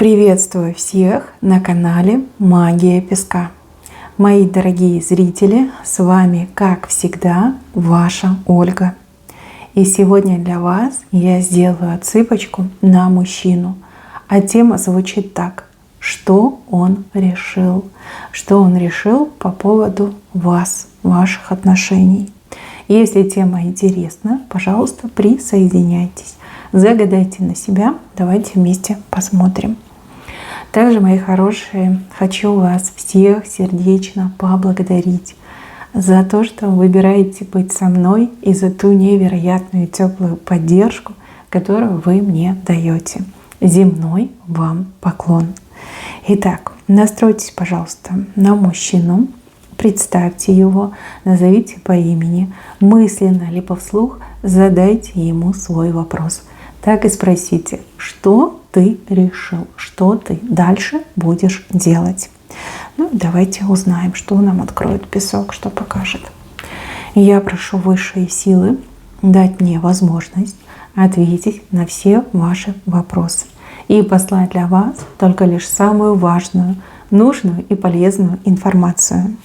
Приветствую всех на канале Магия Песка. Мои дорогие зрители, с вами, как всегда, ваша Ольга. И сегодня для вас я сделаю отсыпочку на мужчину. А тема звучит так: что он решил? Что он решил по поводу вас, ваших отношений? Если тема интересна, пожалуйста, присоединяйтесь. Загадайте на себя, давайте вместе посмотрим. Также, мои хорошие, хочу вас всех сердечно поблагодарить за то, что выбираете быть со мной, и за ту невероятную теплую поддержку, которую вы мне даете. Земной вам поклон. Итак, настройтесь, пожалуйста, на мужчину, представьте его, назовите по имени, мысленно либо вслух задайте ему свой вопрос. Так и спросите: что ты решил, что ты дальше будешь делать. Ну, давайте узнаем, что нам откроет песок, что покажет. Я прошу высшие силы дать мне возможность ответить на все ваши вопросы и послать для вас только лишь самую важную, нужную и полезную информацию.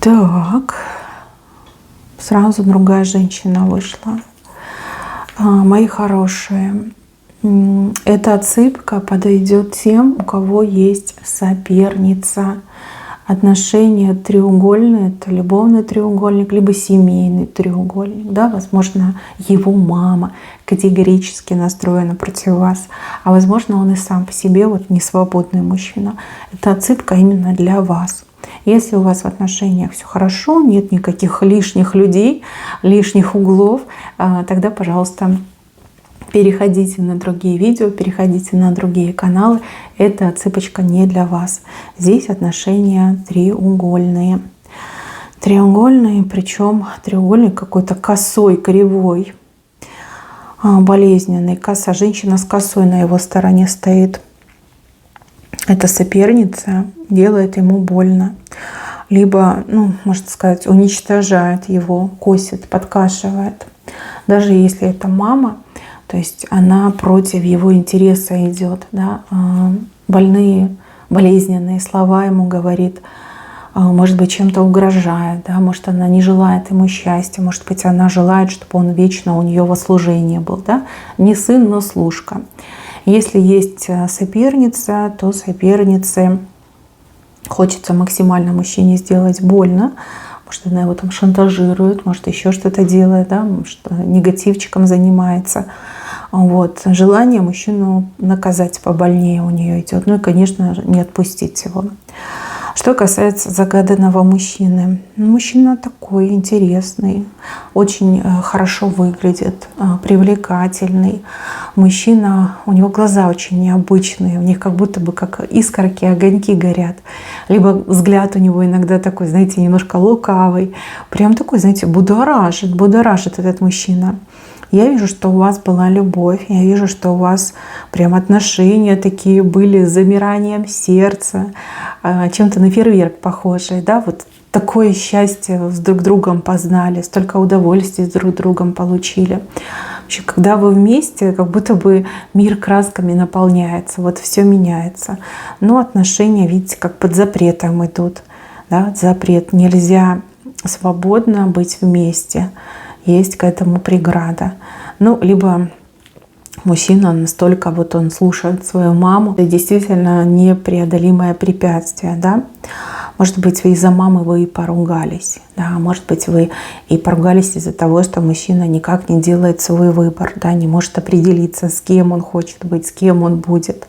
Так, сразу другая женщина вышла. Мои хорошие, эта отсыпка подойдет тем, у кого есть соперница. Отношения треугольные, это любовный треугольник, либо семейный треугольник. Да? Возможно, его мама категорически настроена против вас, а возможно, он и сам по себе не свободный мужчина. Это отсыпка именно для вас. Если у вас в отношениях все хорошо, нет никаких лишних людей, лишних углов, тогда, пожалуйста, переходите на другие видео, переходите на другие каналы. Эта отсыпочка не для вас. Здесь отношения треугольные. Треугольные, причем треугольник какой-то косой, кривой, болезненный. Коса. Женщина с косой на его стороне стоит. Эта соперница делает ему больно. Либо, можно сказать, уничтожает его, косит, подкашивает. Даже если это мама, то есть она против его интереса идет. Да? Больные, болезненные слова ему говорит. Может быть, чем-то угрожает. Да? Может, она не желает ему счастья. Может быть, она желает, чтобы он вечно у нее во служении был. Да? Не сын, но служка. Если есть соперница, то сопернице хочется максимально мужчине сделать больно. Может, она его там шантажирует, может, еще что-то делает, да? Может, негативчиком занимается. Желание мужчину наказать побольнее у нее идет. Ну и, конечно, не отпустить его. Что касается загаданного мужчины. Мужчина такой интересный, очень хорошо выглядит, привлекательный. Мужчина, у него глаза очень необычные, у них как будто бы как искорки, огоньки горят. Либо взгляд у него иногда такой, знаете, немножко лукавый. Прям такой, знаете, будоражит этот мужчина. Я вижу, что у вас была любовь, я вижу, что у вас прям отношения такие были с замиранием сердца, чем-то на фейерверк похожие, да, такое счастье с друг другом познали, столько удовольствий с друг другом получили. Вообще, когда вы вместе, как будто бы мир красками наполняется, все меняется. Но отношения, видите, как под запретом идут, да, запрет, нельзя свободно быть вместе. Есть к этому преграда. Либо мужчина настолько он слушает свою маму. Это действительно непреодолимое препятствие. Да? Может быть, из-за мамы вы и поругались. Да? Может быть, вы и поругались из-за того, что мужчина никак не делает свой выбор. Да? Не может определиться, с кем он хочет быть, с кем он будет.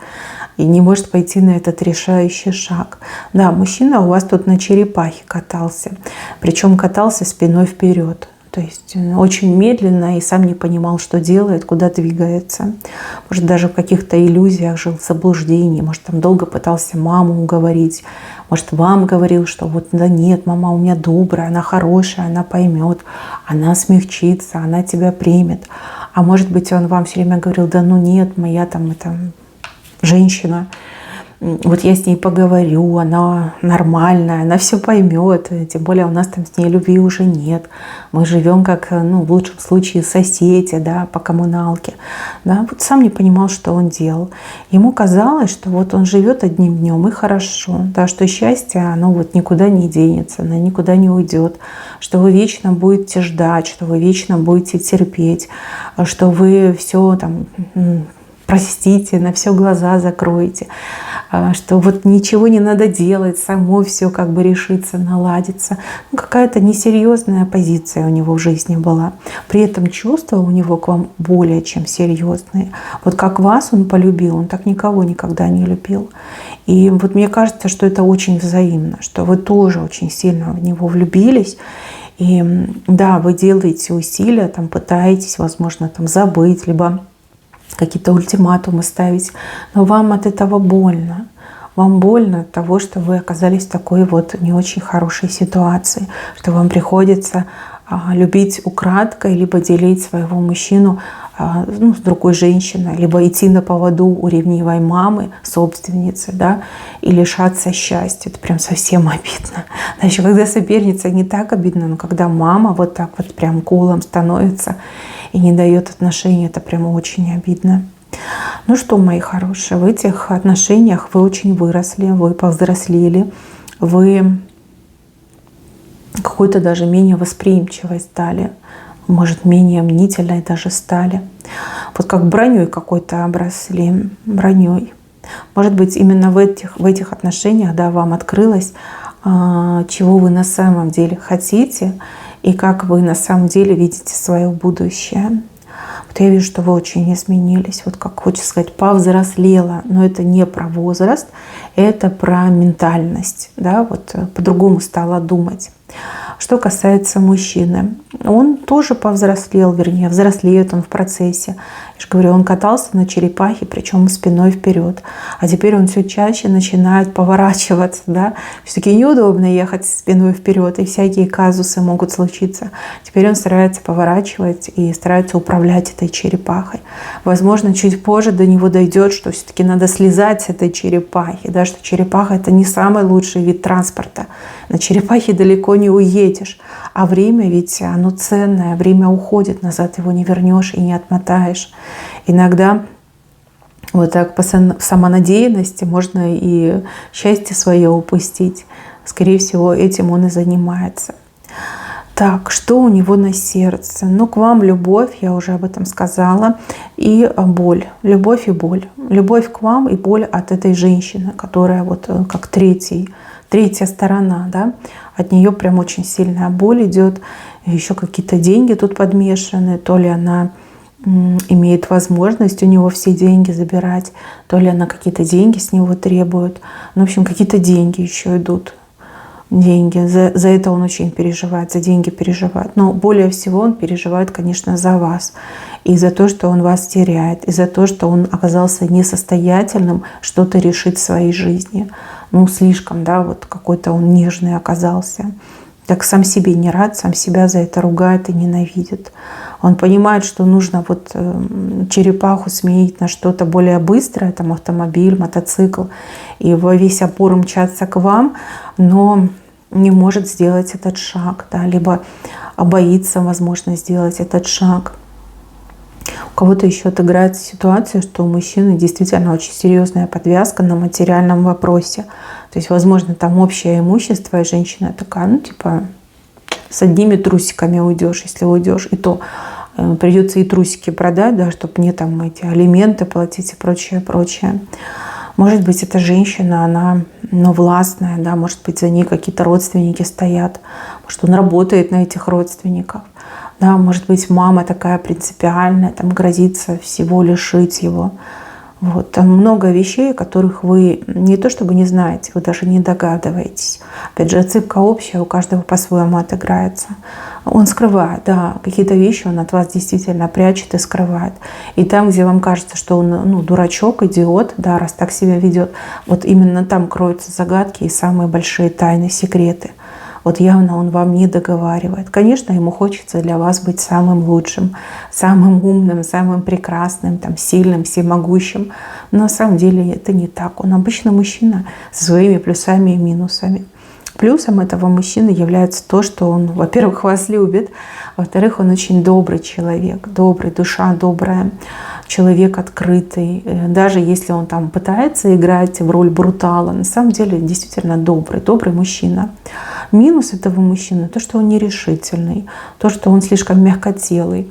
И не может пойти на этот решающий шаг. Да, мужчина у вас тут на черепахе катался. Причем катался спиной вперед. То есть очень медленно и сам не понимал, что делает, куда двигается. Может, даже в каких-то иллюзиях жил, в заблуждении. Может, там долго пытался маму уговорить. Может, вам говорил, что да нет, мама у меня добрая, она хорошая, она поймет, она смягчится, она тебя примет. А может быть, он вам все время говорил: да нет, моя там женщина вот я с ней поговорю, она нормальная, она все поймет, тем более у нас там с ней любви уже нет. Мы живем как, ну, в лучшем случае соседи, да, по коммуналке. Да, вот сам не понимал, что он делал. Ему казалось, что вот он живет одним днем и хорошо, да, что счастье, оно вот никуда не денется, оно никуда не уйдет, что вы вечно будете ждать, что вы вечно будете терпеть, что вы все там простите, на все глаза закроете, что вот ничего не надо делать, само все как бы решится, наладится. Ну, какая-то несерьезная позиция у него в жизни была. При этом чувства у него к вам более чем серьезные. Вот как вас он полюбил, он так никого никогда не любил. И вот мне кажется, что это очень взаимно, что вы тоже очень сильно в него влюбились. И да, вы делаете усилия, там, пытаетесь, возможно, там, забыть, либо какие-то ультиматумы ставить, но вам от этого больно. Вам больно от того, что вы оказались в такой вот не очень хорошей ситуации, что вам приходится любить украдкой, либо делить своего мужчину ну, с другой женщиной, либо идти на поводу у ревнивой мамы, собственницы, да, и лишаться счастья. Это прям совсем обидно. Да, еще когда соперница, не так обидно, но когда мама вот так вот прям колом становится и не дает отношений, это прям очень обидно. Ну что, мои хорошие, в этих отношениях вы очень выросли, вы повзрослели, вы какой-то даже менее восприимчивой стали, может, менее мнительной даже стали. Вот как броней какой-то обросли, броней. Может быть, именно в этих отношениях, да, вам открылось, чего вы на самом деле хотите и как вы на самом деле видите свое будущее. Вот я вижу, что вы очень изменились, вот как хочется сказать, повзрослела, но это не про возраст, это про ментальность, да, вот по-другому стала думать. Что касается мужчины, он тоже повзрослел, вернее, взрослеет он в процессе. Я же говорю, он катался на черепахе, причем спиной вперед. А теперь он все чаще начинает поворачиваться, да. Все-таки неудобно ехать спиной вперед, и всякие казусы могут случиться. Теперь он старается поворачивать и старается управлять этой черепахой. Возможно, чуть позже до него дойдет, что все-таки надо слезать с этой черепахи, да, что черепаха — это не самый лучший вид транспорта. На черепахе далеко не уедешь. А время ведь оно ценное, время уходит, назад его не вернешь и не отмотаешь. Иногда вот так по самонадеянности можно и счастье свое упустить. Скорее всего, этим он и занимается. Так, что у него на сердце? Ну, к вам любовь, я уже об этом сказала, и боль. Любовь и боль. Любовь к вам и боль от этой женщины, которая вот как третья сторона, да, от нее прям очень сильная боль идет, еще какие-то деньги тут подмешаны, то ли она имеет возможность у него все деньги забирать, то ли она какие-то деньги с него требует, ну, в общем, какие-то деньги еще идут, деньги, за это он очень переживает, за деньги переживает, но более всего он переживает, конечно, за вас, и за то, что он вас теряет, и за то, что он оказался несостоятельным что-то решить в своей жизни. Ну, слишком, да, вот какой-то он нежный оказался. Так сам себе не рад, сам себя за это ругает и ненавидит. Он понимает, что нужно вот черепаху сменить на что-то более быстрое, там автомобиль, мотоцикл, и во весь опор мчаться к вам, но не может сделать этот шаг, да, либо боится, возможно, сделать этот шаг. У кого-то еще отыграется ситуация, что у мужчины действительно очень серьезная подвязка на материальном вопросе. То есть, возможно, там общее имущество, и женщина такая, ну, типа, с одними трусиками уйдешь, если уйдешь, и то придется и трусики продать, да, чтобы мне там эти алименты платить и прочее, прочее. Может быть, эта женщина, она, ну, властная, да, может быть, за ней какие-то родственники стоят, может, он работает на этих родственников. Да, может быть, мама такая принципиальная, там грозится всего лишить его. Вот. Там много вещей, которых вы не то чтобы не знаете, вы даже не догадываетесь. Опять же, отсыпка общая, у каждого по-своему отыграется. Он скрывает, да, какие-то вещи он от вас действительно прячет и скрывает. И там, где вам кажется, что он, ну, дурачок, идиот, да, раз так себя ведет, вот именно там кроются загадки и самые большие тайны, секреты. Вот явно он вам не договаривает. Конечно, ему хочется для вас быть самым лучшим, самым умным, самым прекрасным, там, сильным, всемогущим. Но на самом деле это не так. Он обычно мужчина со своими плюсами и минусами. Плюсом этого мужчины является то, что он, во-первых, вас любит, во-вторых, он очень добрый человек, добрый, душа добрая, человек открытый. Даже если он там пытается играть в роль брутала, на самом деле действительно добрый мужчина. Минус этого мужчины — то, что он нерешительный, то, что он слишком мягкотелый,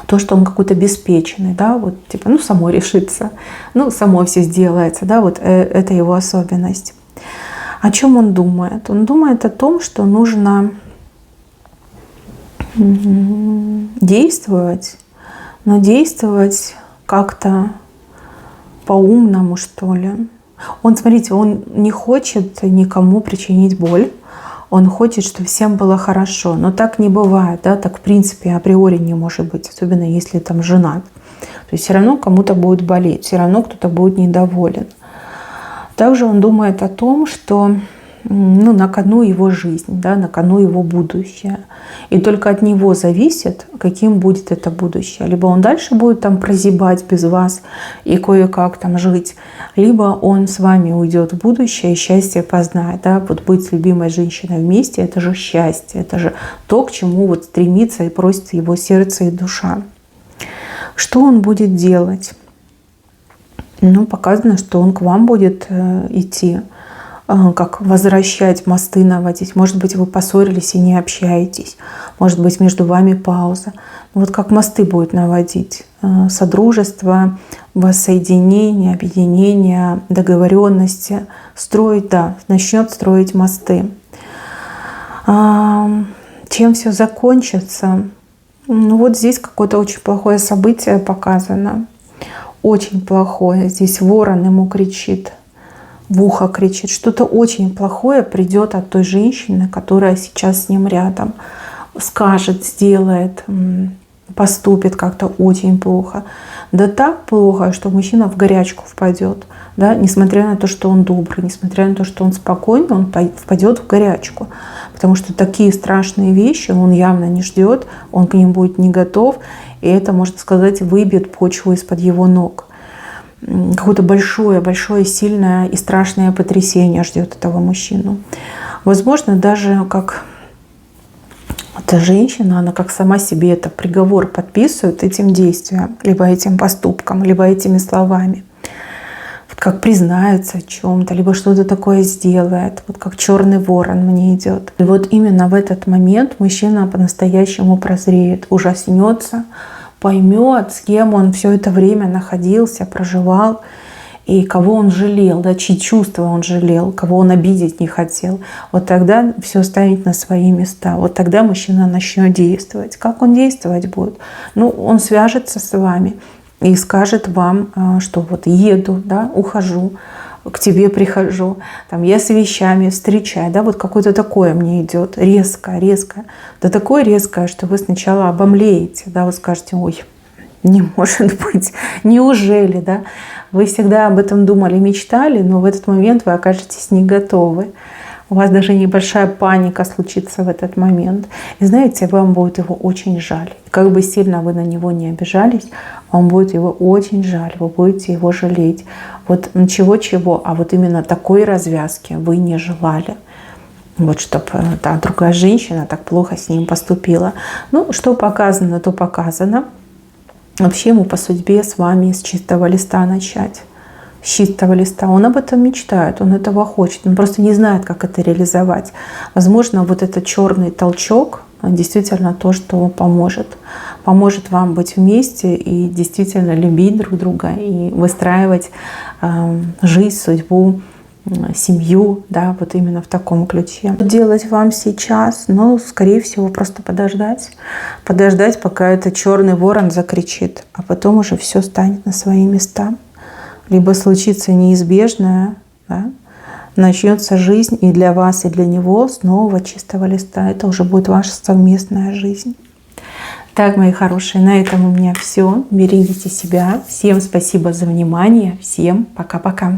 то, что он какой-то беспечный, да, вот типа, ну, само решится, ну, само все сделается, да, вот это его особенность. О чем он думает? Он думает о том, что нужно действовать, но действовать как-то по-умному, что ли. Он, смотрите, он не хочет никому причинить боль. Он хочет, чтобы всем было хорошо. Но так не бывает, да, так в принципе априори не может быть, особенно если там женат. То есть все равно кому-то будет болеть, все равно кто-то будет недоволен. Также он думает о том, что на кону его жизнь, да, на кону его будущее. И только от него зависит, каким будет это будущее. Либо он дальше будет там прозябать без вас и кое-как там жить, либо он с вами уйдет в будущее и счастье познает. Да? Вот быть с любимой женщиной вместе — это же счастье, это же то, к чему вот стремится и просит его сердце и душа. Что он будет делать? Показано, что он к вам будет идти, как возвращать, мосты наводить. Может быть, вы поссорились и не общаетесь. Может быть, между вами пауза. Вот как мосты будет наводить. Содружество, воссоединение, объединение, договоренности. Строить, да, начнет строить мосты. Чем все закончится? Вот здесь какое-то очень плохое событие показано. Очень плохое. Здесь ворон ему кричит, в ухо кричит. Что-то очень плохое придет от той женщины, которая сейчас с ним рядом. Скажет, сделает, поступит как-то очень плохо. Да так плохо, что мужчина в горячку впадет. Да? Несмотря на то, что он добрый, несмотря на то, что он спокойный, он впадет в горячку. Потому что такие страшные вещи он явно не ждет, он к ним будет не готов. И это, можно сказать, выбьет почву из-под его ног. Какое-то большое, сильное и страшное потрясение ждет этого мужчину. Возможно, даже как эта женщина, она как сама себе это приговор подписывает этим действием, либо этим поступком, либо этими словами. Вот как признается в чем-то, либо что-то такое сделает. Вот как черный ворон мне идет. И вот именно в этот момент мужчина по-настоящему прозреет, ужаснется, поймет, с кем он все это время находился, проживал, и кого он жалел, да, чьи чувства он жалел, кого он обидеть не хотел. Вот тогда все ставить на свои места. Вот тогда мужчина начнет действовать. Как он действовать будет? Он свяжется с вами и скажет вам, что вот еду, да, ухожу, к тебе прихожу, там, я с вещами встречаю, да, вот какое-то такое мне идет, резкое. Да такое резкое, что вы сначала обомлеете, да, вы скажете: ой, не может быть, неужели, да? Вы всегда об этом думали, мечтали, но в этот момент вы окажетесь не готовы. У вас даже небольшая паника случится в этот момент. И знаете, вам будет его очень жаль. Как бы сильно вы на него не обижались, вам будет его очень жаль, вы будете его жалеть. Вот чего-чего, а вот именно такой развязки вы не желали. Вот чтобы та другая женщина так плохо с ним поступила. Что показано, то показано. Вообще ему по судьбе с вами с чистого листа начать. С чистого листа. Он об этом мечтает, он этого хочет. Он просто не знает, как это реализовать. Возможно, вот этот черный толчок действительно то, что поможет. Поможет вам быть вместе и действительно любить друг друга и выстраивать жизнь, судьбу, семью, да, вот именно в таком ключе. Что делать вам сейчас? Скорее всего, просто подождать. Подождать, пока этот черный ворон закричит, а потом уже все станет на свои места. Либо случится неизбежное, да, начнется жизнь и для вас, и для него с нового чистого листа. Это уже будет ваша совместная жизнь. Так, мои хорошие, на этом у меня все. Берегите себя. Всем спасибо за внимание. Всем пока-пока.